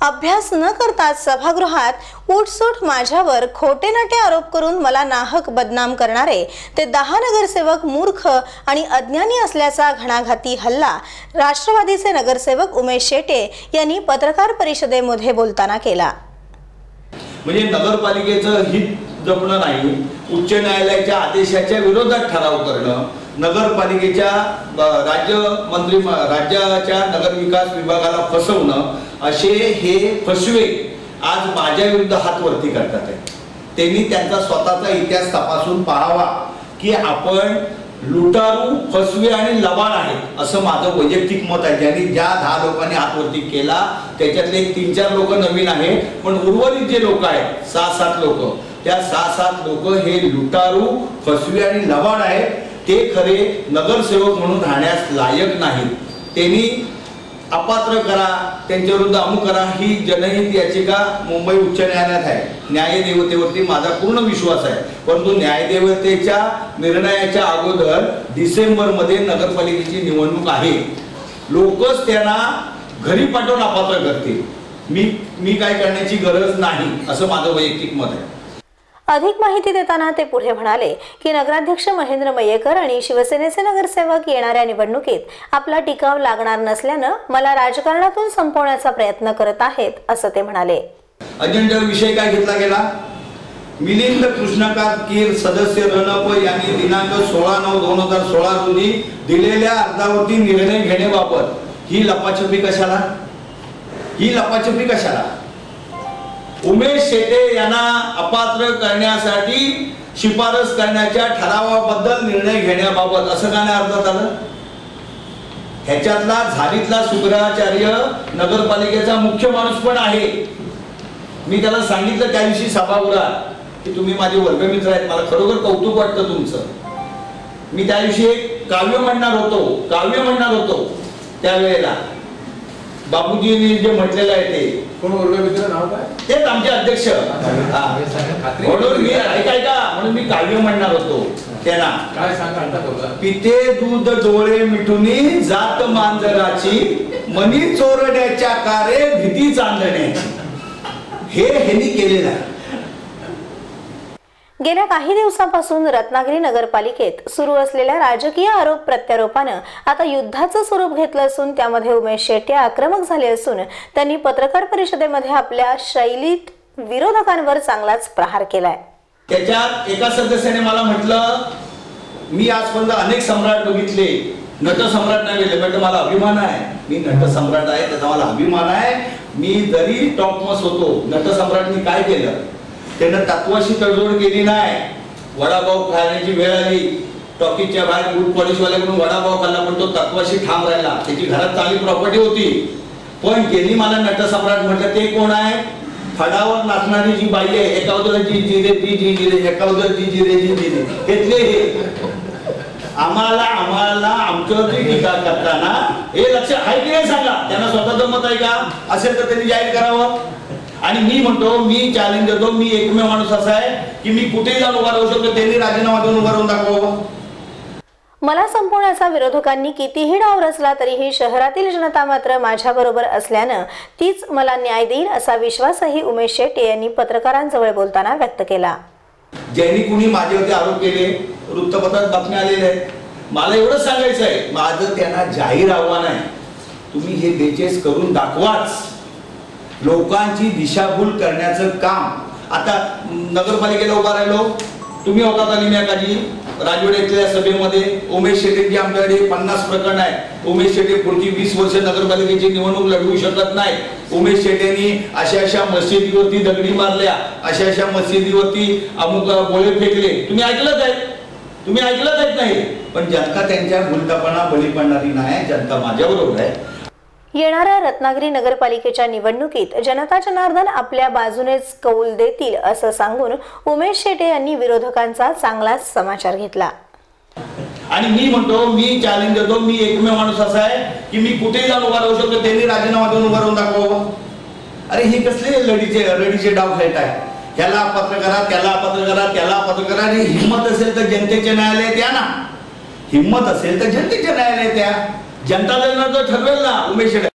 अभ्यास न करताच सभागृहात उठसूट माझ्यावर खोटे नाटे आरोप करून मला नाहक बदनाम करणारे ते 10 नगरसेवक मूर्ख आणि अज्ञानी असल्याचा घणाघाती हल्ला राष्ट्रवादीचे नगरसेवक उमेश शेटे यांनी पत्रकार परिषदेमध्ये बोलताना केला। म्हणजे नगरपालिकेचं हित जपणं नाही, उच्च न्यायालयाच्या आदेशाच्या विरोधात ठराव करणं, नगरपालिकेच्या राज्याच्या नगर विकास विभागाला फसवणं, असे हे फसवे आज माझ्या विरुद्ध हात वरती करतात आहे। त्यांनी त्यांचा स्वतःचा इतिहास तपासून पाहावा की आपण लुटारू, फसवे आणि लबाड आहेत असं माझं वैयक्तिक मत आहे। ज्यांनी ज्या 10 लोकांनी हात वरती केला त्याच्यातले 3-4 लोक नवीन आहेत, पण उर्वरित जे लोक आहेत 6-7 लोक, त्या 6-7 लोक हे लुटारू, फसवे आणि लबाड आहेत। ते खरे नगरसेवक म्हणून राहण्यास लायक नाहीत। त्यांनी अपात्र करा, त्यांच्या विरुद्ध अमुक करा ही जनहित याचिका मुंबई उच्च न्यायालयात आहे। न्यायदेवतेवरती माझा पूर्ण विश्वास आहे, परंतु न्यायदेवतेच्या निर्णयाच्या अगोदर डिसेंबर मध्ये नगरपालिकेची निवडणूक आहे। लोकच त्यांना घरी पाठवून अपात्र करतील। मी काय करण्याची गरज नाही असं माझं वैयक्तिक मत आहे। अधिक माहिती देताना ते पुढे म्हणाले की नगराध्यक्ष महेंद्र मयेकर आणि शिवसेनेचे नगरसेवक येणाऱ्या निवडणुकीत आपला टिकाव लागणार नसल्यानं मला राजकारणातून संपवण्याचा प्रयत्न करत आहेत असं ते म्हणाले। अजेंडा विषय काय घेतला गेला? मिलिंद कृष्णकांत कीर सदस्य रणप यांनी दिनांक 16/9/2016 रोजी दिलेल्या अर्जावरती निर्णय घेण्याबाबत ही लपाछपी कशाला? ही लपाछपी कशाला? उमेश शेटे यांना अपात्र करण्यासाठी शिफारस करण्याच्या ठरावाबद्दल निर्णय घेण्याबाबत असं का नाही अर्जात आलं? ह्याच्यातला झालीतला सुग्रहाचार्य नगरपालिकेचा मुख्य माणूस पण आहे। मी त्याला सांगितलं त्या दिवशी सभागृहात की तुम्ही माझे वर्गमित्र आहेत, मला खरोखर कौतुक वाटतं तुमचं। मी त्या दिवशी एक काव्य म्हणणार होतो त्यावेळेला बाबूजींनी जे म्हटलेलं आहे ते कोण वर्गमित्र नाव काय? तेच आमचे अध्यक्ष। म्हणून मी म्हणून मी काव्य म्हणणार होतो त्यांना। काय सांगा? पिते दूध डोळे मिठुनी जात मांजराची, मनी चोरड्याच्या कारे भीती चांदण्याची, हे ह्यांनी केलेलं आहे। गेल्या काही दिवसांपासून रत्नागिरी नगरपालिकेत सुरू असलेल्या राजकीय आरोप प्रत्यारोपानं आता युद्धाचं स्वरूप घेतलं असून त्यामध्ये उमेश शेटे आक्रमक झाले असून त्यांनी पत्रकार परिषदेमध्ये आपल्या शैलीत विरोधकांवर चांगलाच प्रहार केलाय। त्याच्यात एका सदस्याने मला म्हटलं, मी आजपर्यंत अनेक सम्राट बघितले, नट सम्राट नाही गेले, पण मला अभिमान आहे, मी नट सम्राट आहे त्याचा मला अभिमान आहे। मी जरी टॉप मोस्ट होतो, नट सम्राटनी काय केलं? त्यानं तत्वाशी तडजोड केली नाही। वडापाव खाण्याची वेळ आली, टॉकीजच्या बाहेर बूट पॉलिशवाल्याकडून वडापाव खाल्ला, पण तो तत्वाशी ठाम राहिला। त्याची घरात चांगली प्रॉपर्टी होती, पण गेली मला नट सम्राट म्हटलं। ते कोण आहे? फडावर नाचणारी जी बाई आहे, एका उदर जी जिरे ती जी जिरे, एका उदर जी जिरे जी जिरे, घेतले हे आम्हाला आमच्यावरती टीका करताना हे लक्ष आहे की नाही सांगा? त्यांना स्वतःचं मत आहे का? असेल तर त्यांनी जाहीर करावं। आणि मी म्हणतो, मी चॅलेंज देतो, मी एकमेव माणूस असा आहे की मी कुठेही जाऊन उभा राहू शकतो, त्यांनी राजीनामा देऊन उभा राहून दाखवावं। मला संपवण्याचा विरोधकांनी कितीही डाव रचला तरीही शहरातील जनता मात्र माझ्या बरोबर असल्यानं तीच मला न्याय देईल असा विश्वासही उमेश शेटे यांनी पत्रकारांजवळ बोलताना व्यक्त केला। ज्यांनी कुणी माझ्यावरती आरोप केले, वृत्तपत्रात बातम्या आलेल्या आहेत, मला एवढंच सांगायचं आहे, माझं त्यांना जाहीर आव्हान आहे, तुम्ही हे बेचेस करून दाखवाच। लोकांची दिशाभूल करण्याचं काम आता नगरपालिकेला उभा राहिलो, तुम्ही होता तालिम्याकाजी राजवाड्यातल्या सभेमध्ये उमेश शेटेंची आमच्याकडे 50 प्रकरण आहे। उमेश शेटे पुढची 20 वर्ष नगरपालिकेची निवडणूक लढवू शकत नाही। उमेश शेटेंनी अशा मशिदीवरती दगडी मारल्या, अशा मशिदीवरती अमुक गोळे फेकले, तुम्ही ऐकलंच नाही। पण जनता त्यांच्या भूलथापांना बळी पडणारी नाही, जनता माझ्याबरोबर आहे। येणाऱ्या रत्नागिरी नगरपालिकेच्या निवडणुकीत जनता जनार्दन आपल्या बाजूनेच कौल देतील असं सांगून उमेश शेटे यांनी विरोधकांचा चांगलाच समाचार घेतला। आणि मी म्हणतो, मी चॅलेंज देतो, मी एकमेव माणूस असा आहे की मी कुठेही जाऊन उभा राहू शकतो, त्यांनी राजीनामा देऊन उभा राहून दाखवावं। अरे हे कसले रडीचे डाव खेळत आहे? ह्याला अपात्र करा, त्याला अपात्र करा। आणि हिम्मत असेल तर जनतेच्या न्यायालयात या ना, हिम्मत असेल तर जनतेच्या न्यायालयात या। जनता जर ठरवेल ना उमेश शेटे